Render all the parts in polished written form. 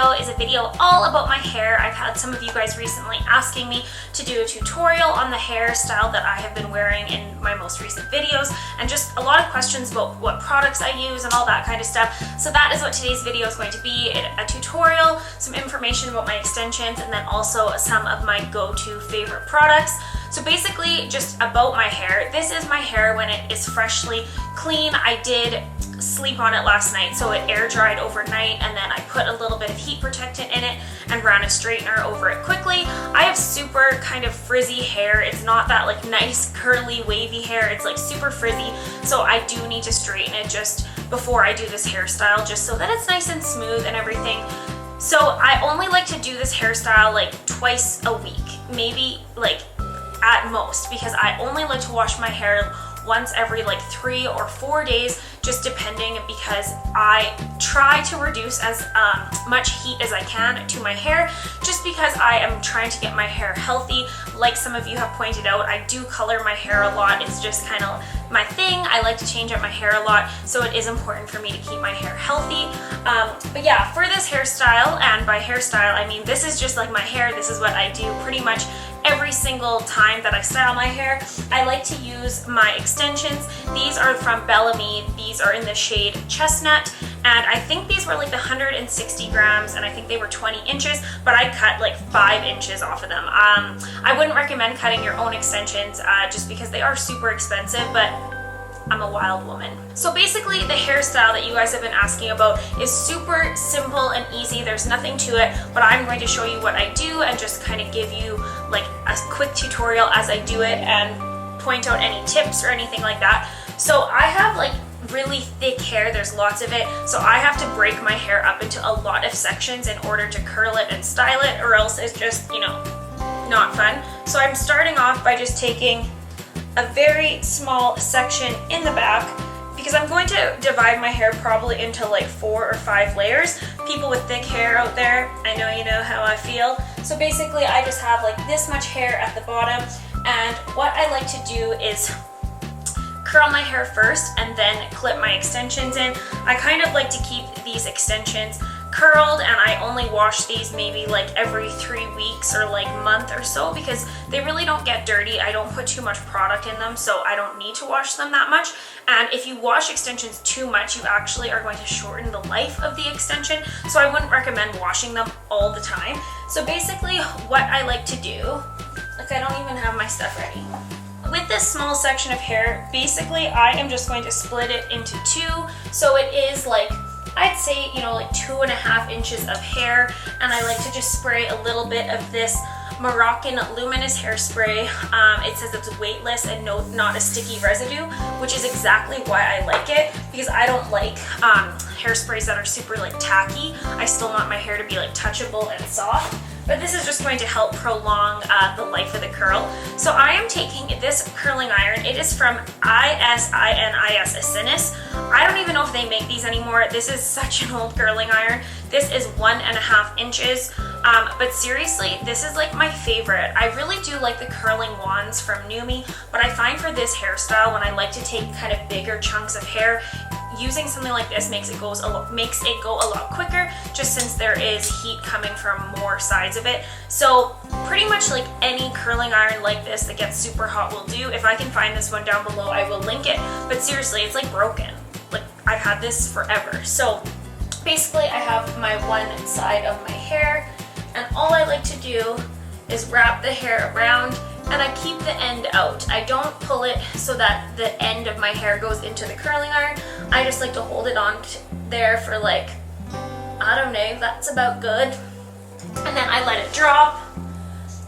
video is a video all about my hair. I've had some of you guys recently asking me to do a tutorial on the hairstyle that I have been wearing in my most recent videos, and just a lot of questions about what products I use and all that kind of stuff. So that is what today's video is going to be, a tutorial, some information about my extensions, and then also some of my go-to favorite products. So basically just about my hair. This is my hair when it is freshly clean. I did sleep on it last night, so it air dried overnight, and then I put a little bit of heat protectant in it and ran a straightener over it quickly. I have super kind of frizzy hair. It's not that like nice curly wavy hair, it's like super frizzy, so I do need to straighten it just before I do this hairstyle, just so that it's nice and smooth and everything. So I only like to do this hairstyle like twice a week, maybe like at most, because I only like to wash my hair once every like 3 or 4 days, just depending, because I try to reduce as much heat as I can to my hair, just because I am trying to get my hair healthy. Like some of you have pointed out, I do color my hair a lot. It's just kind of my thing. I like to change up my hair a lot, so it is important for me to keep my hair healthy. But yeah, for this hairstyle, and by hairstyle I mean this is just like my hair. This is what I do pretty much every single time that I style my hair. I like to use my extensions. These are from Bellami. These are in the shade Chestnut, and I think these were like 160 grams, and I think they were 20 inches, but I cut like 5 inches off of them. I wouldn't recommend cutting your own extensions just because they are super expensive, but I'm a wild woman. So basically the hairstyle that you guys have been asking about is super simple and easy. There's nothing to it, but I'm going to show you what I do and just kind of give you like a quick tutorial as I do it and point out any tips or anything like that. So I have like really thick hair, there's lots of it, so I have to break my hair up into a lot of sections in order to curl it and style it, or else it's just, you know, not fun. So I'm starting off by just taking a very small section in the back, because I'm going to divide my hair probably into like 4 or 5 layers. People with thick hair out there, I know you know how I feel. So basically I just have like this much hair at the bottom, and what I like to do is curl my hair first and then clip my extensions in. I kind of like to keep these extensions curled, and I only wash these maybe like every 3 weeks or like month or so, because they really don't get dirty. I don't put too much product in them, so I don't need to wash them that much. And if you wash extensions too much, you actually are going to shorten the life of the extension, so I wouldn't recommend washing them all the time. So basically what I like to do, like I don't even have my stuff ready. With this small section of hair, basically I am just going to split it into 2, so it is like, I'd say, you know, like 2.5 inches of hair, and I like to just spray a little bit of this Moroccan luminous hairspray. It says it's weightless and not a sticky residue, which is exactly why I like it, because I don't like hairsprays that are super like tacky. I still want my hair to be like touchable and soft. But this is just going to help prolong the life of the curl. So I am taking this curling iron. It is from Isinis. I don't even know if they make these anymore. This is such an old curling iron. This is 1.5 inches. But seriously, this is like my favorite. I really do like the curling wands from Numi, but I find for this hairstyle, when I like to take kind of bigger chunks of hair, using something like this makes it go a lot quicker, just since there is heat coming from more sides of it. So pretty much like any curling iron like this that gets super hot will do. If I can find this one down below, I will link it. But seriously, it's like broken. Like I've had this forever. So basically I have my one side of my hair, and all I like to do is wrap the hair around, and I keep the end out. I don't pull it so that the end of my hair goes into the curling iron. I just like to hold it on there for like, I don't know, that's about good. And then I let it drop,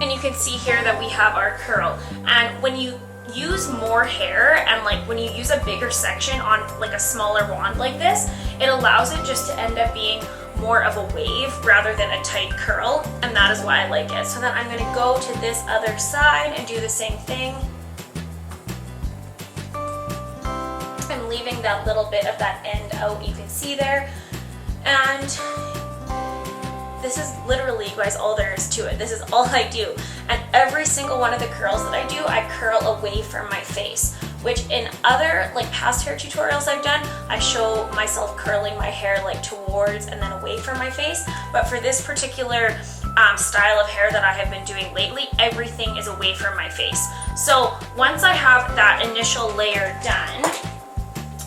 and you can see here that we have our curl. And when you use more hair, and like when you use a bigger section on like a smaller wand like this, it allows it just to end up being more of a wave rather than a tight curl, and that is why I like it. So then I'm going to go to this other side and do the same thing. I'm leaving that little bit of that end out, you can see there. And this is literally, you guys, all there is to it. This is all I do. And every single one of the curls that I do, I curl away from my face. which in other like past hair tutorials I've done, I show myself curling my hair like towards and then away from my face. But for this particular style of hair that I have been doing lately, everything is away from my face. So once I have that initial layer done,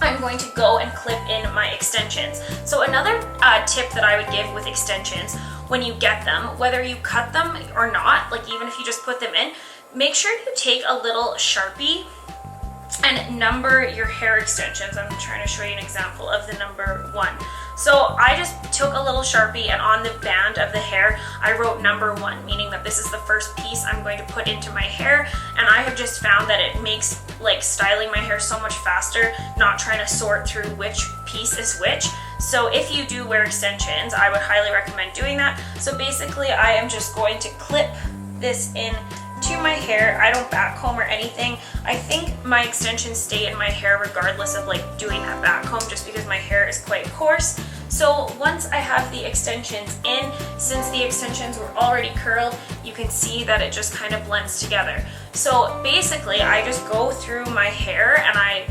I'm going to go and clip in my extensions. So another tip that I would give with extensions, when you get them, whether you cut them or not, like even if you just put them in, make sure you take a little Sharpie and number your hair extensions. I'm trying to show you an example of the number 1. So I just took a little Sharpie and on the band of the hair, I wrote number 1, meaning that this is the first piece I'm going to put into my hair. And I have just found that it makes like styling my hair so much faster, not trying to sort through which piece is which. So if you do wear extensions, I would highly recommend doing that. So basically I am just going to clip this in to my hair. I don't back comb or anything. I think my extensions stay in my hair regardless of like doing that back comb, just because my hair is quite coarse. So once I have the extensions in, since the extensions were already curled, you can see that it just kind of blends together. So basically I just go through my hair and I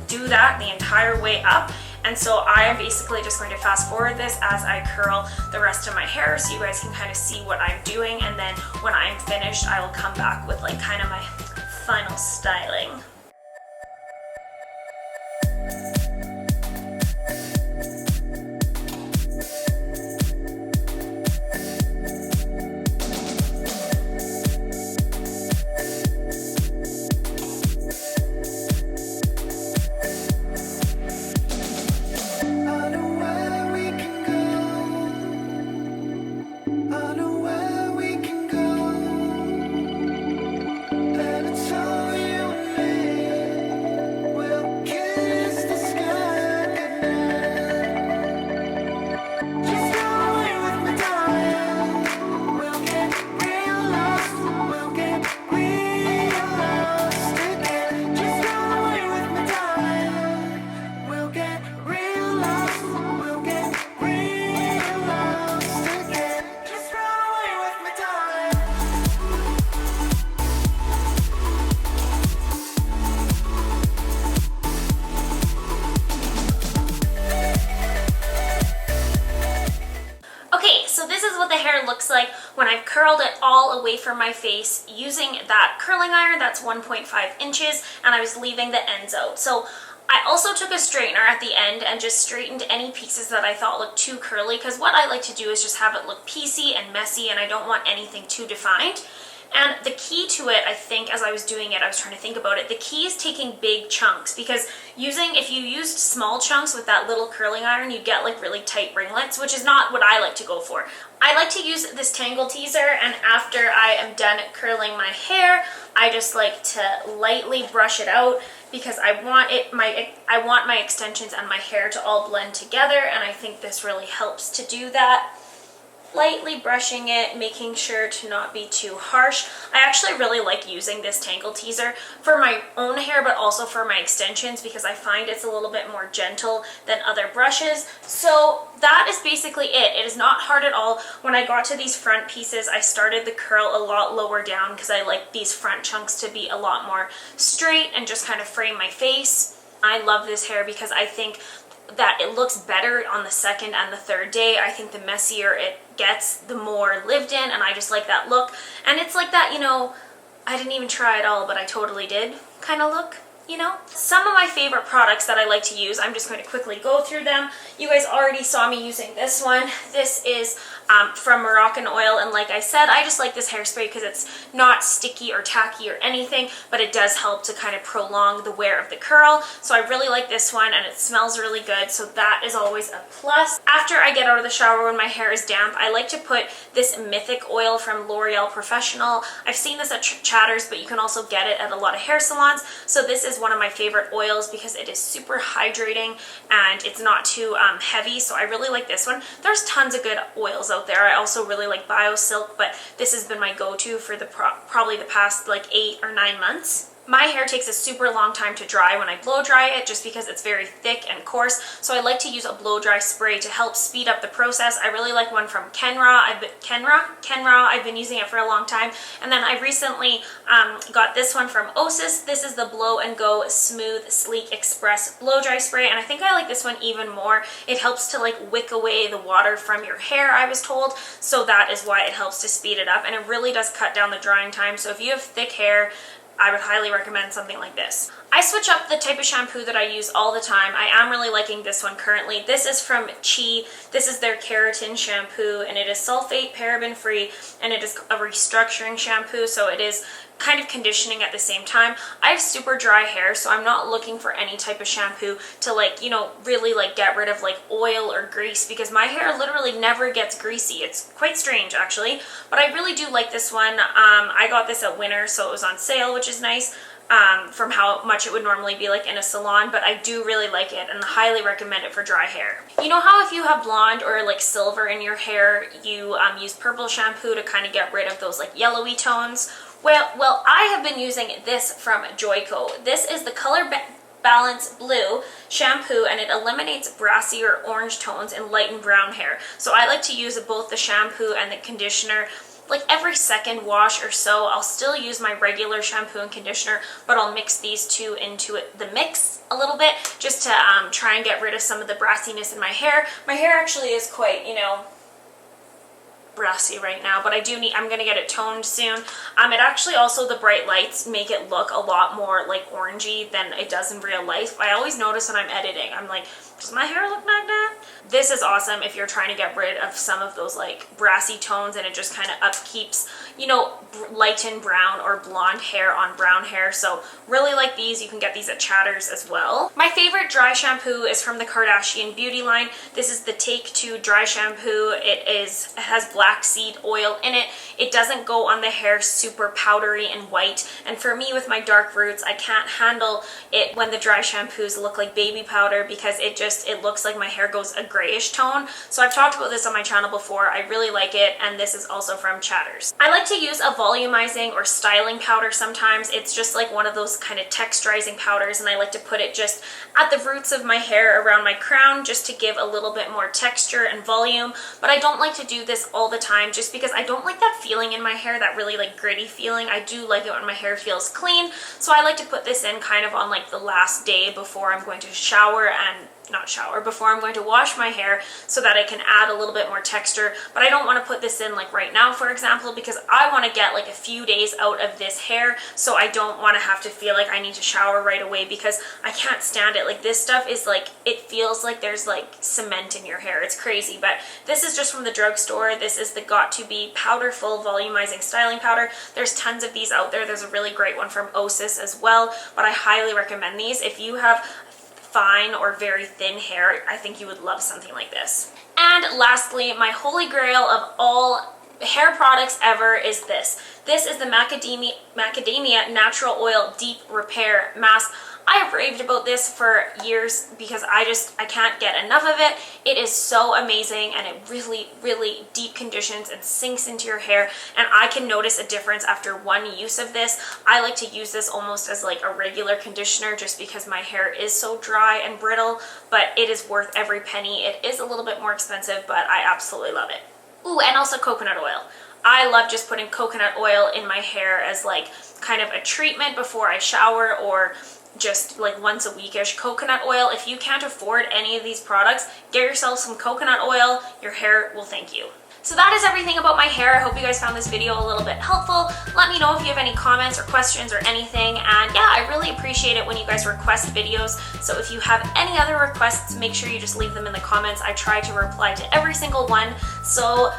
do that the entire way up. And so I am basically just going to fast forward this as I curl the rest of my hair so you guys can kind of see what I'm doing, and then when I'm finished I will come back with like kind of my final styling. Looks like when I've curled it all away from my face using that curling iron that's 1.5 inches, and I was leaving the ends out. So I also took a straightener at the end and just straightened any pieces that I thought looked too curly, because what I like to do is just have it look piecey and messy, and I don't want anything too defined. And the key to it, I think, as I was doing it, I was trying to think about it, the key is taking big chunks, because if you used small chunks with that little curling iron, you get like really tight ringlets, which is not what I like to go for. I like to use this tangle teaser, and after I am done curling my hair, I just like to lightly brush it out, because I want my extensions and my hair to all blend together, and I think this really helps to do that. Lightly brushing it, making sure to not be too harsh. I actually really like using this tangle teaser for my own hair, but also for my extensions, because I find it's a little bit more gentle than other brushes. So that is basically it. It is not hard at all. When I got to these front pieces, I started the curl a lot lower down, because I like these front chunks to be a lot more straight and just kind of frame my face. I love this hair because I think that it looks better on the second and the third day. I think the messier it gets, the more lived in, and I just like that look. And it's like that, you know, I didn't even try at all, but I totally did kind of look, you know? Some of my favorite products that I like to use, I'm just going to quickly go through them. You guys already saw me using this one. This is from Moroccan Oil, and like I said, I just like this hairspray because it's not sticky or tacky or anything, but it does help to kind of prolong the wear of the curl. So I really like this one, and it smells really good, so that is always a plus. After I get out of the shower when my hair is damp, I like to put this Mythic oil from L'Oreal Professional. I've seen this at Chatters, but you can also get it at a lot of hair salons. So this is one of my favorite oils because it is super hydrating and it's not too heavy, so I really like this one. There's tons of good oils out there. I also really like BioSilk, but this has been my go-to for the probably the past like 8 or 9 months. My hair takes a super long time to dry when I blow dry it just because it's very thick and coarse, so I like to use a blow dry spray to help speed up the process. I really like one from Kenra. I've been using it for a long time. And then I recently got this one from Osis. This is the Blow and Go Smooth Sleek Express blow dry spray, and I think I like this one even more. It helps to like wick away the water from your hair, I was told, so that is why it helps to speed it up, and it really does cut down the drying time. So if you have thick hair, I would highly recommend something like this. I switch up the type of shampoo that I use all the time. I am really liking this one currently. This is from Chi. This is their keratin shampoo, and it is sulfate, paraben free, and it is a restructuring shampoo, so it is kind of conditioning at the same time. I have super dry hair, so I'm not looking for any type of shampoo to like, you know, really like get rid of like oil or grease, because my hair literally never gets greasy. It's quite strange actually, but I really do like this one. I got this at Winter, so it was on sale, which is nice. From how much it would normally be like in a salon, but I do really like it and highly recommend it for dry hair. You know how if you have blonde or like silver in your hair, you use purple shampoo to kind of get rid of those like yellowy tones? Well, I have been using this from Joico. This is the Color Balance Blue shampoo, and it eliminates brassy or orange tones in light and brown hair. So I like to use both the shampoo and the conditioner like every second wash or so. I'll still use my regular shampoo and conditioner, but I'll mix these two into the mix a little bit just to try and get rid of some of the brassiness in my hair. My hair actually is quite, you know, brassy right now, but I'm gonna get it toned soon. It actually also, the bright lights make it look a lot more like orangey than it does in real life. I always notice when I'm editing, I'm like, does my hair look like that? This is awesome if you're trying to get rid of some of those like brassy tones, and it just kind of upkeeps, you know, lighten brown or blonde hair on brown hair. So really like these. You can get these at Chatters as well. My favorite dry shampoo is from the Kardashian Beauty line. This is the Take 2 dry shampoo. It has black seed oil in it. It doesn't go on the hair super powdery and white, and for me with my dark roots, I can't handle it when the dry shampoos look like baby powder, because it looks like my hair goes a grayish tone. So I've talked about this on my channel before. I really like it, and this is also from Chatters. I like to use a volumizing or styling powder sometimes. It's just like one of those kind of texturizing powders, and I like to put it just at the roots of my hair around my crown just to give a little bit more texture and volume. But I don't like to do this all the time just because I don't like that feeling in my hair, that really like gritty feeling. I do like it when my hair feels clean, so I like to put this in kind of on like the last day before I'm going to before I'm going to wash my hair, so that I can add a little bit more texture. But I don't want to put this in like right now, for example, because I want to get like a few days out of this hair, so I don't want to have to feel like I need to shower right away, because I can't stand it. Like this stuff is like, it feels like there's like cement in your hair. It's crazy. But this is just from the drugstore. This is the Got To Be Powderful Volumizing Styling Powder. There's tons of these out there. There's a really great one from Osis as well, but I highly recommend these. If you have fine or very thin hair, I think you would love something like this. And lastly, my holy grail of all hair products ever is this. This is the Macadamia Natural Oil Deep Repair Mask. I have raved about this for years because I can't get enough of it. It is so amazing, and it really, really deep conditions and sinks into your hair, and I can notice a difference after one use of this. I like to use this almost as like a regular conditioner just because my hair is so dry and brittle, but it is worth every penny. It is a little bit more expensive, but I absolutely love it. Ooh, and also coconut oil. I love just putting coconut oil in my hair as like kind of a treatment before I shower, or just like once a weekish. Coconut oil, if you can't afford any of these products, get yourself some coconut oil. Your hair will thank you. So that is everything about my hair. I hope you guys found this video a little bit helpful. Let me know if you have any comments or questions or anything. And yeah, I really appreciate it when you guys request videos. So if you have any other requests, make sure you just leave them in the comments. I try to reply to every single one. So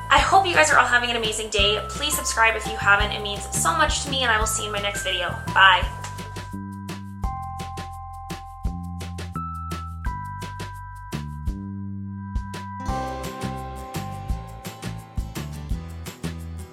I hope you guys are all having an amazing day. Please subscribe if you haven't. It means so much to me, and I will see you in my next video. Bye.